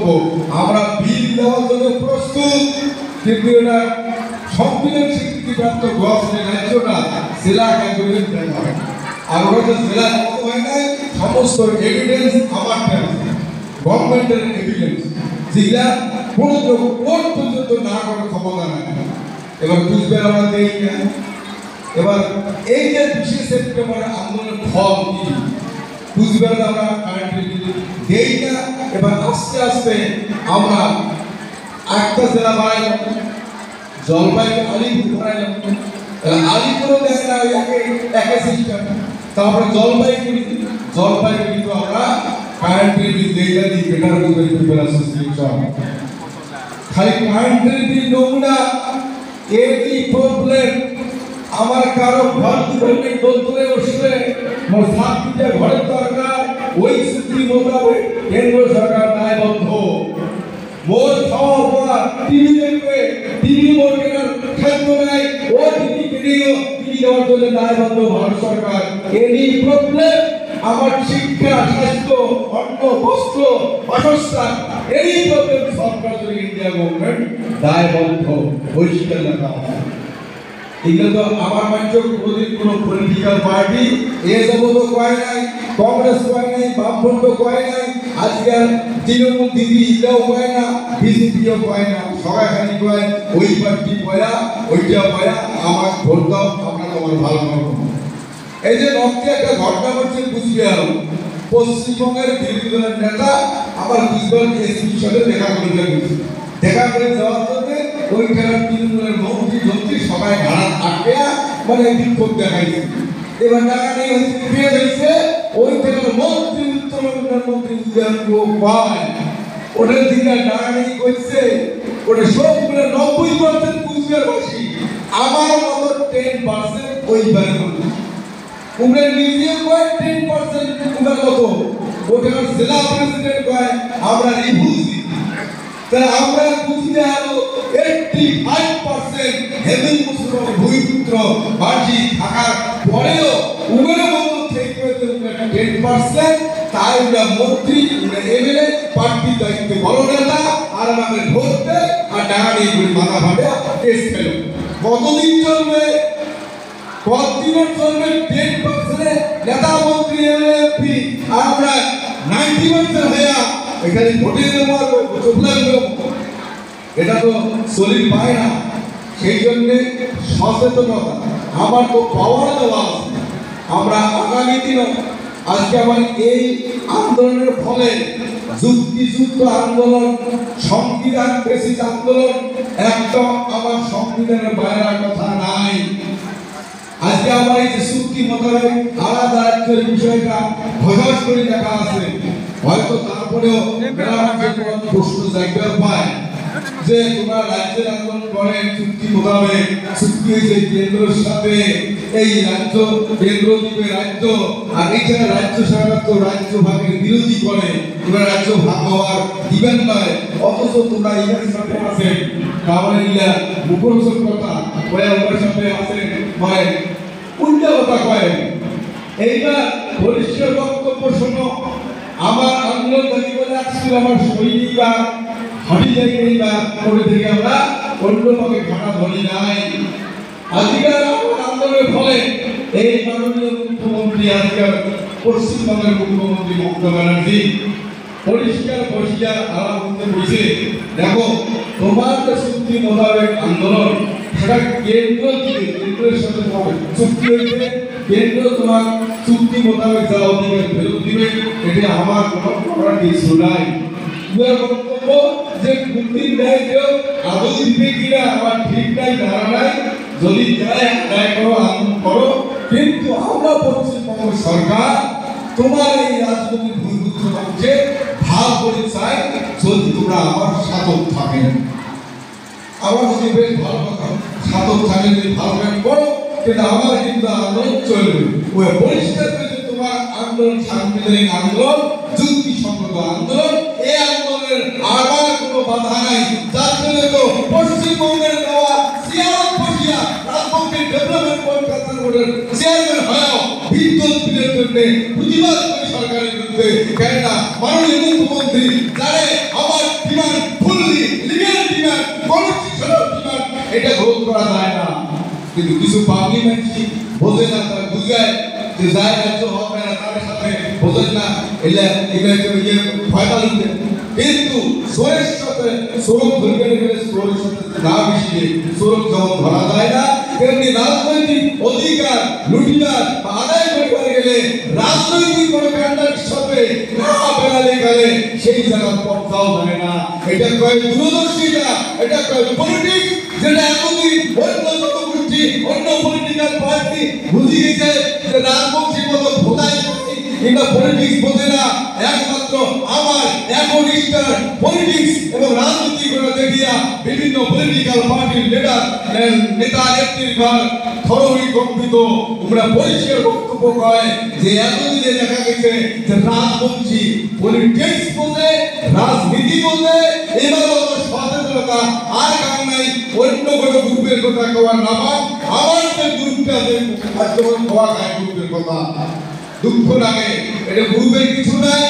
বক্তব্য, আমরা বিল দেওয়ার জন্য প্রস্তুত, কিন্তু এটা সংবিধান স্বীকৃতিপ্রাপ্ত রাজ্যটা জেলা ক্যাটাগরির দেখা হয়। আর ওটা জেলা হয় নাই, সমস্ত এভিডেন্স আমার আছে, গভর্নমেন্টের এভিডেন্স, যেগুলা কোনো কোর্ট পর্যন্ত না করার ক্ষমতা নাই। এবার বুঝবে আমরা দেই না। এবার এই যে 20 সেপ্টেম্বর আন্দোলনের ফল কি বুঝবে আমরা কারেন্টলি দেই না। এবার আস্তে আস্তে আমরা একটা জেলা বাড়াইলাম, জলপাইগুড়ি আলিপুর বাড়াইলাম, আলিপুরও দেয় না একে সিস্টেম, তারপরে জলপাইগুড়ি তো আমরা কারেন্টলি দেই না, দি বেটার পিপল অ্যাসোসিয়েশন খালি কারেন্টলি নমুনা। এই প্রবলেম আমার কারো ঘর দুর্নীতি বলতে বসলে মোর সাতটা ঘরের দরকার, ওই চুক্তি মোতাবেক কেন্দ্র সরকার দায়বদ্ধ। মোর খাওয়া পড়া টিভি দেখবে, টিভি মোর কেনার খাদ্য নাই, ও টিভি কিনিও, টিভি দেওয়ার জন্য দায়বদ্ধ ভারত সরকার। এই প্রবলেম আমার শিক্ষা, স্বাস্থ্য, অন্ন, বস্ত্র, বাসস্থান, এই প্রবলেম সরকার ইন্ডিয়া গভর্নমেন্ট দায়বদ্ধ, পরিষ্কার লেখা আছে। এগুলো তো আমার মানছে কোনো পলিটিক্যাল পার্টি এ যাবত কয় নাই, কংগ্রেস কয় নাই, বামফ্রন্ট কয় নাই, আজকাল তৃণমূল দিদি এটাও কয় না, বিজেপিও কয় না, সবাই খালি কয় ওই পার্টি কয়া ওইটা কয়া আমার ভোট দাও, আমরা তোমার ভালো করবো। এই যে রক্তে একটা ঘটনা ঘটছে কুচবিহার, পশ্চিমবঙ্গের বিরোধী দলের নেতা আবার কুচবিহার এসপির সাথে দেখা করে যাওয়ার জন্য ওইখানে তৃণমূলের মন্ত্রী সবাই ভাড়া আটকে মানে বিক্ষোভ দেখাইছে। এবার টাকা নেই পেয়ে যাইছে, ওইখানে মন্ত্রী উত্তরবঙ্গের মন্ত্রী পায় ওটার দিকে টাকা নেই করছে, ওটা সবগুলো 90% কুচবিহারবাসী, আমার মতো 10% ওইবারে উমরা নিজে কয় 10% উমরা কত ওটা জেলা প্রেসিডেন্ট কয় আমরা রিভুজি, তাহলে আমরা বুঝতে হলো 85% হেমিন মুসলমান ভূমিপুত্র বাড়ি থাকার পরেও উমরা মতো থেকে 10%, তাই আমরা মন্ত্রী এমএলএ পার্টি দায়িত্ব বড় নেতা আর আমাদের ভোট দেয় আর টাকা নিয়ে মাথা ভাবে কেস খেলো। কতদিন চলবে? কতদিনের চলবে? 10% নেতা মন্ত্রী এমপি আর আমরা 90% হইয়া এখানে ভোটে দেবো, এটা তো চলি পায় না। সেই জন্য সচেতনতা আমার তো পাওয়ার দেওয়া আছে। আমরা আগামী দিনও আজকে আমার এই আন্দোলনের ফলে যুক্তিযুক্ত আন্দোলন, সংবিধান বেসিস আন্দোলন, একদম আমার সংবিধানের বাইরের কথা নাই। আজকে আমার এই যে চুক্তি মোতাবেক আলাদা রাজ্যের বিষয়টা ঘোষণা করে দেখা আছে, হয়তো তারপরেও প্রশ্ন জায়গা পায় যে তোমরা রাজ্যের আন্দোলন করেন চুক্তি মোতাবেক, চুক্তি হয়েছে কেন্দ্রের সাথে, এই রাজ্য কেন্দ্র দিবে রাজ্য, আর এছাড়া রাজ্য সরকার তো রাজ্য ভাগের বিরোধী করে, তোমরা রাজ্য ভাগ হওয়ার দিবেন নয়, অথচ তোমরা ইহার সাথে আছেন, তাহলে ইয়া মুখরোচক কথা কয়ে ওদের সাথে আছেন, মানে উল্টা কথা কয়ে। এইবার পরিষ্কার বক্তব্য শোনো, আমার আন্দোলন যদি বলে আসছিল আমার সৈনিকরা হাঁটি যাই বা করে থেকে আমরা অন্যভাবে ঘাটা ধরি নাই। আজকের আন্দোলনের ফলে এই মাননীয় মুখ্যমন্ত্রী, আজকের পশ্চিমবঙ্গের মুখ্যমন্ত্রী মমতা ব্যানার্জি পরিষ্কার পরিষ্কার আলাপ করতে বলছে, দেখো তোমার যে চুক্তি মোতাবেক আন্দোলন সেটা কেন্দ্র দিবে, কেন্দ্রের সাথে চুক্তি হয়েছে, কেন্দ্র তোমার চুক্তি মোতাবেক যা অধিকার ফেরত দিবে, এটা আমার কোনো করার কিছু নাই। বক্তব্য যে মুক্তির দেয় কেউ আদৌ দিবে কিনা আমার ঠিক নাই, ধারা নাই, যদি দেয় আদায় করো, আন্দোলন করো, কিন্তু আমরা পশ্চিমবঙ্গ সরকার তোমার এই রাজনৈতিক ভূমিপুত্র রাজ্যে ভাগ করে চাই, যদি তোমরা আমার সাধক থাকেন। আমার কাছে বেশ ভালো কথা, সাধক থাকেন যদি ভালো কাজ করো, কিন্তু আমার কিন্তু আন্দোলন চলবে। ওই পরিষ্কার করেছে তোমার আন্দোলন সাংবিধানিক আন্দোলন, যুক্তিসঙ্গত আন্দোলন, এই আন্দোলনের আমার কোনো বাধা নাই। যার জন্য তো পশ্চিমবঙ্গের দেওয়া সিয়ারত বসিয়া রাজবঙ্গের ডেভেলপমেন্ট কলকাতার বোর্ডের চেয়ারম্যান হয়েও বিদ্যুৎ বিলের জন্য প্রতিবাদ করে সরকারের বিরুদ্ধে, কেননা মাননীয় মুখ্যমন্ত্রী জানে আমার কিন্তু কিছু পার্লামেন্টারি বোঝে না, তারা বুঝায় যে যায় রাজ্য হবে না, তাদের সাথে বোঝেন না, এলে ফায়দা নিতে। কিন্তু সোরের সাথে সোরক ধরতে গেলে সোরের সাথে না মিশিয়ে সোরক যখন ধরা যায় না, তেমনি রাজনৈতিক অধিকার লুটিবার বা আদায় করতে গেলে রাজনৈতিক কোনো কাণ্ডের সাথে না বেড়ালে গেলে সেই জায়গার পথটাও ধরে না। এটা কয় দূরদর্শিতা, এটা কয় পলিটিক্স, যেটা এতদিন অন্য জনগোষ্ঠী অন্য পলিটিক্যাল পার্টি বুঝিয়েছে যে রাজবংশীর মতো ভোটাই এটা পলিটিক্স বোঝে না। একমাত্র আমার একনিষ্ঠার পলিটিক্স এবং রাজনীতি করে দেখিয়া বিভিন্ন পলিটিক্যাল পার্টির নেতা নেত্রীগণ থরই কম্পিত তোমরা পরিষ্কার বক্তব্য কয় যে এতদিনে দেখা গেছে যে রাজবংশী পলিটিক্স বোঝে, রাজনীতি বোঝে, এবার সচেতনতা আর কারণ নাই। অন্য কোনো গ্রুপের কথা কওয়ার নামান আমার যে গ্রুপটা যে আজীবন খাওয়া খায় গ্রুপের কথা দুঃখ লাগে, এটা গ্রুপের কিছু নাই।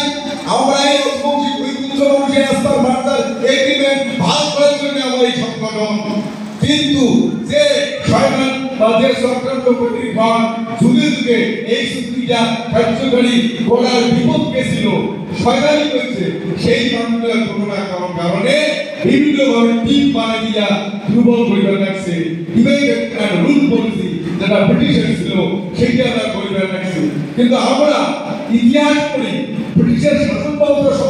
আমরা এই রাজবংশী মানুষের আস্থার বার্তার এগ্রিমেন্ট ভাগ করার জন্য আমার এই সংগঠন। কিন্তু যে শয়তান বা যে সরকার প্রতিভাগ যুগে যুগে এই চুক্তিটা কার্যকরী করার বিপক্ষে ছিল, শয়তানি করেছে, সেই মানুষের কোনো না কোনো কারণে বিভিন্নভাবে টিম বানিয়ে দিয়া দুর্বল করে রাখছে। ডিভাইড অ্যান্ড রুল পলিসি যেটা ব্রিটিশের ছিল সেইটা আমরা করে রাখছি। কিন্তু আমরা ইতিহাস পড়ি ব্রিটিশের শাসন ব্যবস্থা